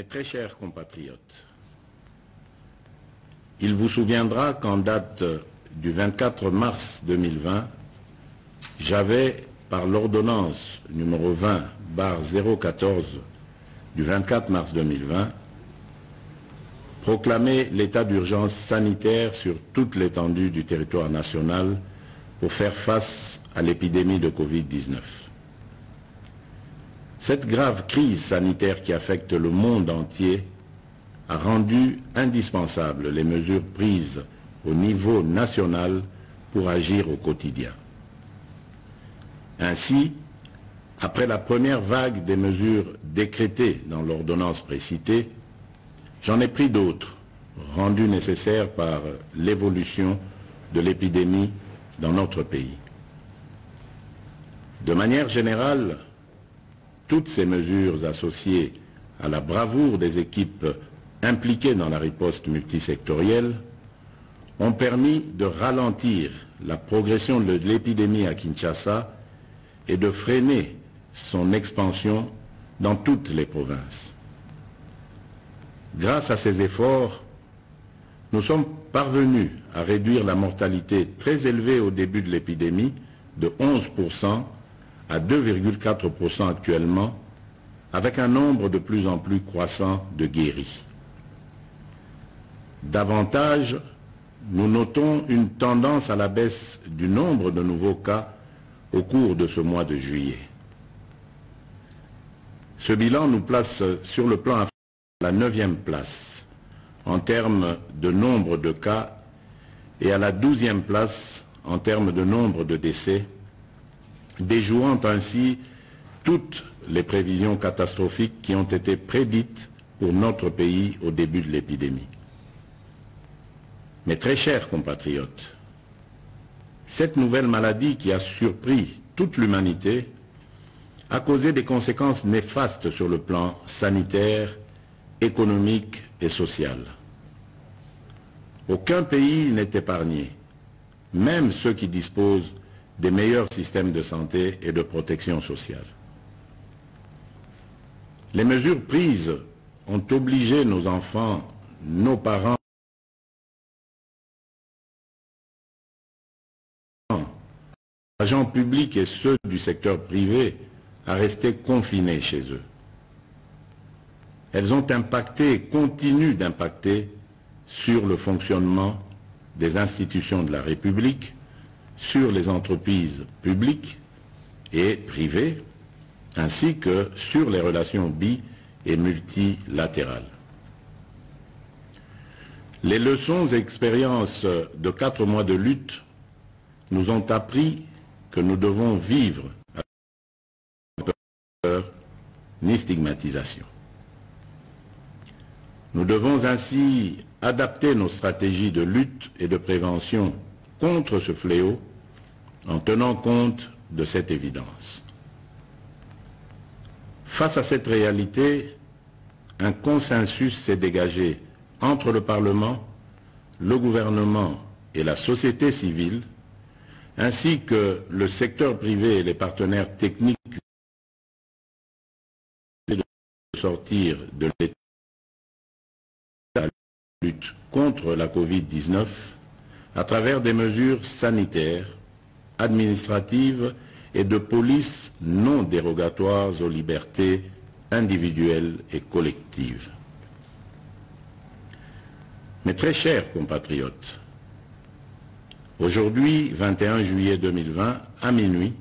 très chers compatriotes, il vous souviendra qu'en date du 24 mars 2020, j'avais, par l'ordonnance numéro 20/014 du 24 mars 2020, proclamé l'état d'urgence sanitaire sur toute l'étendue du territoire national pour faire face à l'épidémie de Covid-19. Cette grave crise sanitaire qui affecte le monde entier a rendu indispensables les mesures prises au niveau national pour agir au quotidien. Ainsi, après la première vague des mesures décrétées dans l'ordonnance précitée, j'en ai pris d'autres, rendues nécessaires par l'évolution de l'épidémie dans notre pays. De manière générale, toutes ces mesures associées à la bravoure des équipes impliquées dans la riposte multisectorielle ont permis de ralentir la progression de l'épidémie à Kinshasa et de freiner son expansion dans toutes les provinces. Grâce à ces efforts, nous sommes parvenus à réduire la mortalité très élevée au début de l'épidémie de 11% à 2,4% actuellement, avec un nombre de plus en plus croissant de guéris. Davantage, nous notons une tendance à la baisse du nombre de nouveaux cas au cours de ce mois de juillet. Ce bilan nous place sur le plan à la 9e place en termes de nombre de cas et à la 12e place en termes de nombre de décès, déjouant ainsi toutes les prévisions catastrophiques qui ont été prédites pour notre pays au début de l'épidémie. Mes très chers compatriotes, cette nouvelle maladie qui a surpris toute l'humanité a causé des conséquences néfastes sur le plan sanitaire, économique et social. Aucun pays n'est épargné, même ceux qui disposent des meilleurs systèmes de santé et de protection sociale. Les mesures prises ont obligé nos enfants, nos parents, agents publics et ceux du secteur privé à rester confinés chez eux. Elles ont impacté et continuent d'impacter sur le fonctionnement des institutions de la République, sur les entreprises publiques et privées, ainsi que sur les relations bi- et multilatérales. Les leçons et expériences de 4 mois de lutte nous ont appris que nous devons vivre avec peur ni stigmatisation. Nous devons ainsi adapter nos stratégies de lutte et de prévention contre ce fléau en tenant compte de cette évidence. Face à cette réalité, un consensus s'est dégagé entre le Parlement, le gouvernement et la société civile, ainsi que le secteur privé et les partenaires techniques de sortir de l'état de lutte contre la Covid-19 à travers des mesures sanitaires, administratives et de police non dérogatoires aux libertés individuelles et collectives. Mes très chers compatriotes, aujourd'hui, 21 juillet 2020, à minuit,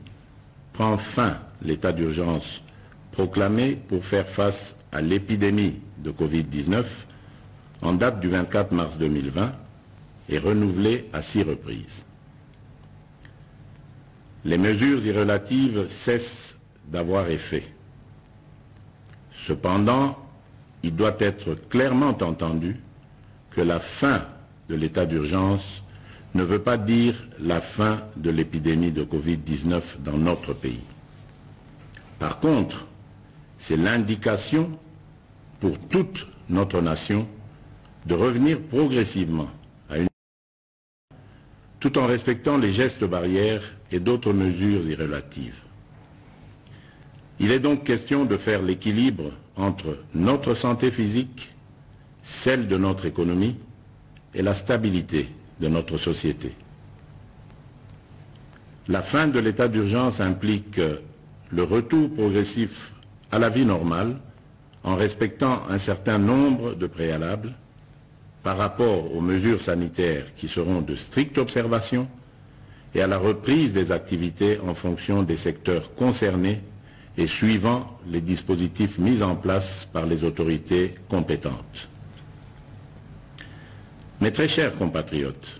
prend fin l'état d'urgence proclamé pour faire face à l'épidémie de Covid-19 en date du 24 mars 2020 et renouvelé à 6 reprises. Les mesures y relatives cessent d'avoir effet. Cependant, il doit être clairement entendu que la fin de l'état d'urgence ne veut pas dire la fin de l'épidémie de Covid-19 dans notre pays. Par contre, c'est l'indication pour toute notre nation de revenir progressivement à une tout en respectant les gestes barrières et d'autres mesures y relatives. Il est donc question de faire l'équilibre entre notre santé physique, celle de notre économie et la stabilité de notre société. La fin de l'état d'urgence implique le retour progressif à la vie normale en respectant un certain nombre de préalables par rapport aux mesures sanitaires qui seront de stricte observation et à la reprise des activités en fonction des secteurs concernés et suivant les dispositifs mis en place par les autorités compétentes. Mes très chers compatriotes,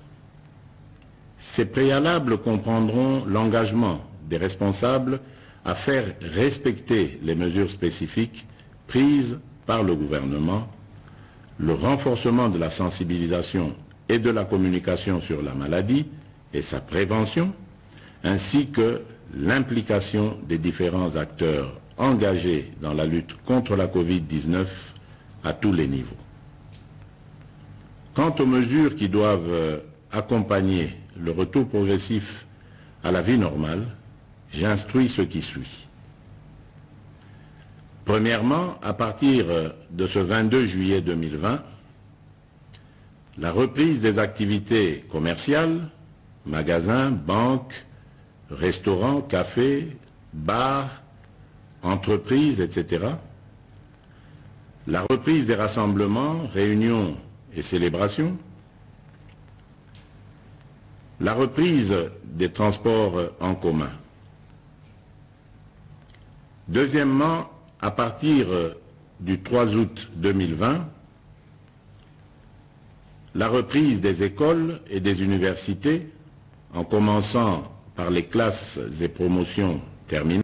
ces préalables comprendront l'engagement des responsables à faire respecter les mesures spécifiques prises par le gouvernement, le renforcement de la sensibilisation et de la communication sur la maladie et sa prévention, ainsi que l'implication des différents acteurs engagés dans la lutte contre la Covid-19 à tous les niveaux. Quant aux mesures qui doivent accompagner le retour progressif à la vie normale, j'instruis ce qui suit. Premièrement, à partir de ce 22 juillet 2020, la reprise des activités commerciales, magasins, banques, restaurants, cafés, bars, entreprises, etc. La reprise des rassemblements, réunions et célébrations. La reprise des transports en commun. Deuxièmement, à partir du 3 août 2020, la reprise des écoles et des universités, en commençant par les classes et promotions terminales.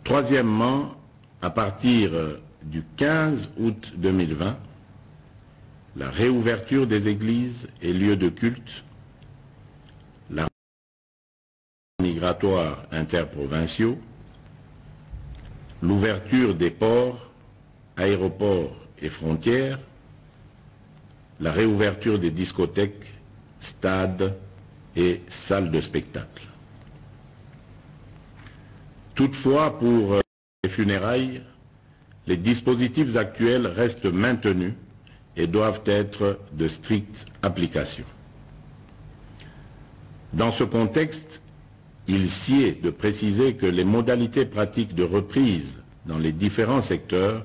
Troisièmement, à partir du 15 août 2020, la réouverture des églises et lieux de culte, la migratoire interprovinciaux, l'ouverture des ports, aéroports et frontières, la réouverture des discothèques, stades et salles de spectacle. Toutefois, pour les funérailles, les dispositifs actuels restent maintenus et doivent être de stricte application. Dans ce contexte, il sied de préciser que les modalités pratiques de reprise dans les différents secteurs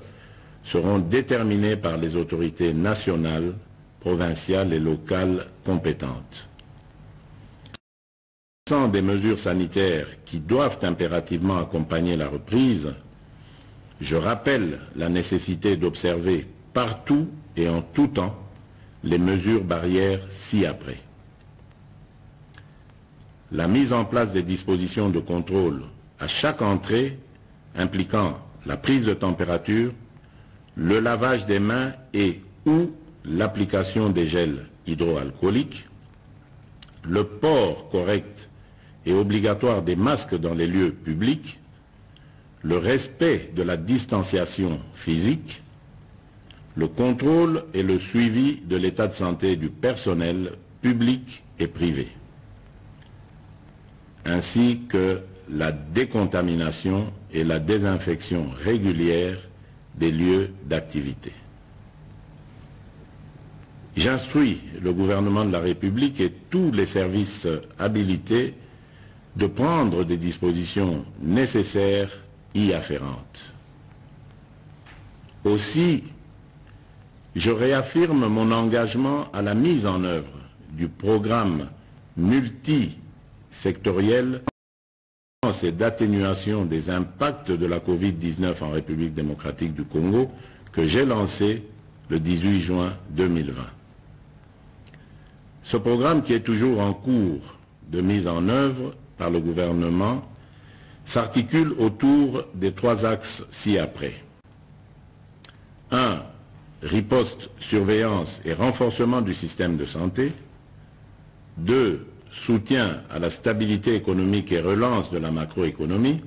seront déterminées par les autorités nationales, provinciales et locales compétentes. Sans des mesures sanitaires qui doivent impérativement accompagner la reprise, je rappelle la nécessité d'observer partout et en tout temps les mesures barrières ci-après. La mise en place des dispositions de contrôle à chaque entrée impliquant la prise de température, le lavage des mains et ou l'application des gels hydroalcooliques, le port correct et obligatoire des masques dans les lieux publics, le respect de la distanciation physique, le contrôle et le suivi de l'état de santé du personnel public et privé, ainsi que la décontamination et la désinfection régulière des lieux d'activité. J'instruis le gouvernement de la République et tous les services habilités de prendre des dispositions nécessaires y afférentes. Aussi, je réaffirme mon engagement à la mise en œuvre du programme multisectoriel et d'atténuation des impacts de la Covid-19 en République démocratique du Congo que j'ai lancé le 18 juin 2020. Ce programme, qui est toujours en cours de mise en œuvre par le gouvernement, s'articule autour des trois axes ci-après. 1. Riposte, surveillance et renforcement du système de santé. 2. Soutien à la stabilité économique et relance de la macroéconomie.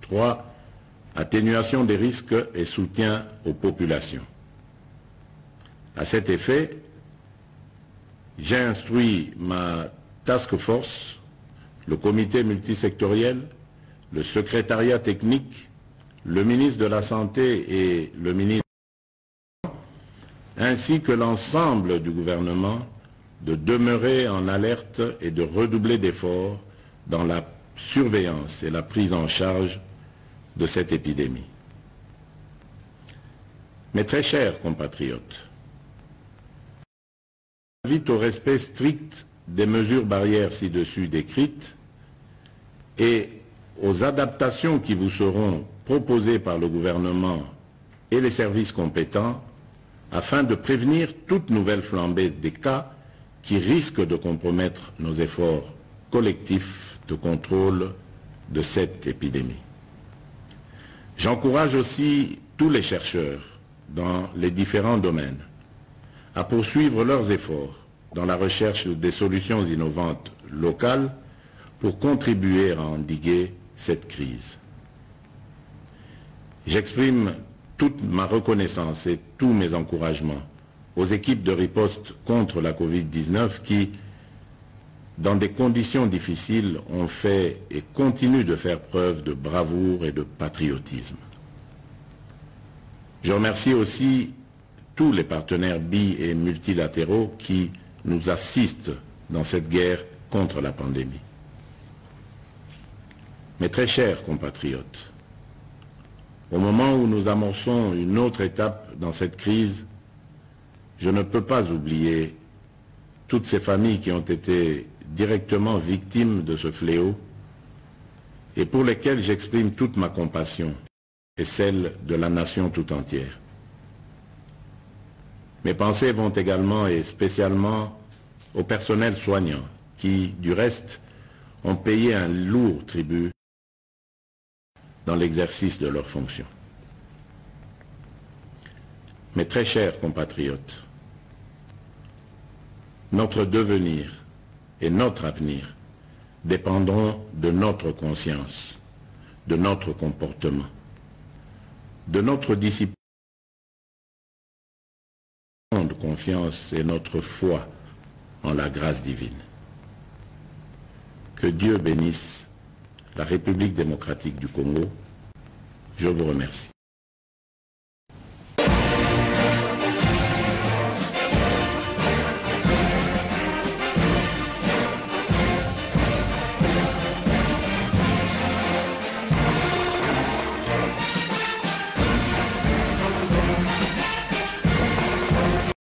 3. Atténuation des risques et soutien aux populations. À cet effet, j'ai instruit ma task force, le comité multisectoriel, le secrétariat technique le ministre de la Santé et le ministre, ainsi que l'ensemble du gouvernement, de demeurer en alerte et de redoubler d'efforts dans la surveillance et la prise en charge de cette épidémie. Mes très chers compatriotes, j'invite au respect strict des mesures barrières ci-dessus décrites et aux adaptations qui vous seront proposées par le gouvernement et les services compétents afin de prévenir toute nouvelle flambée des cas qui risquent de compromettre nos efforts collectifs de contrôle de cette épidémie. J'encourage aussi tous les chercheurs dans les différents domaines à poursuivre leurs efforts dans la recherche des solutions innovantes locales pour contribuer à endiguer cette crise. J'exprime toute ma reconnaissance et tous mes encouragements aux équipes de riposte contre la Covid-19 qui, dans des conditions difficiles, ont fait et continuent de faire preuve de bravoure et de patriotisme. Je remercie aussi tous les partenaires bi- et multilatéraux qui nous assistent dans cette guerre contre la pandémie. Mes très chers compatriotes, au moment où nous amorçons une autre étape dans cette crise, je ne peux pas oublier toutes ces familles qui ont été directement victimes de ce fléau et pour lesquelles j'exprime toute ma compassion et celle de la nation tout entière. Mes pensées vont également et spécialement au personnel soignant qui, du reste, ont payé un lourd tribut dans l'exercice de leurs fonctions. Mes très chers compatriotes, notre devenir et notre avenir dépendront de notre conscience, de notre comportement, de notre discipline, de confiance et notre foi en la grâce divine. Que Dieu bénisse la République démocratique du Congo. Je vous remercie.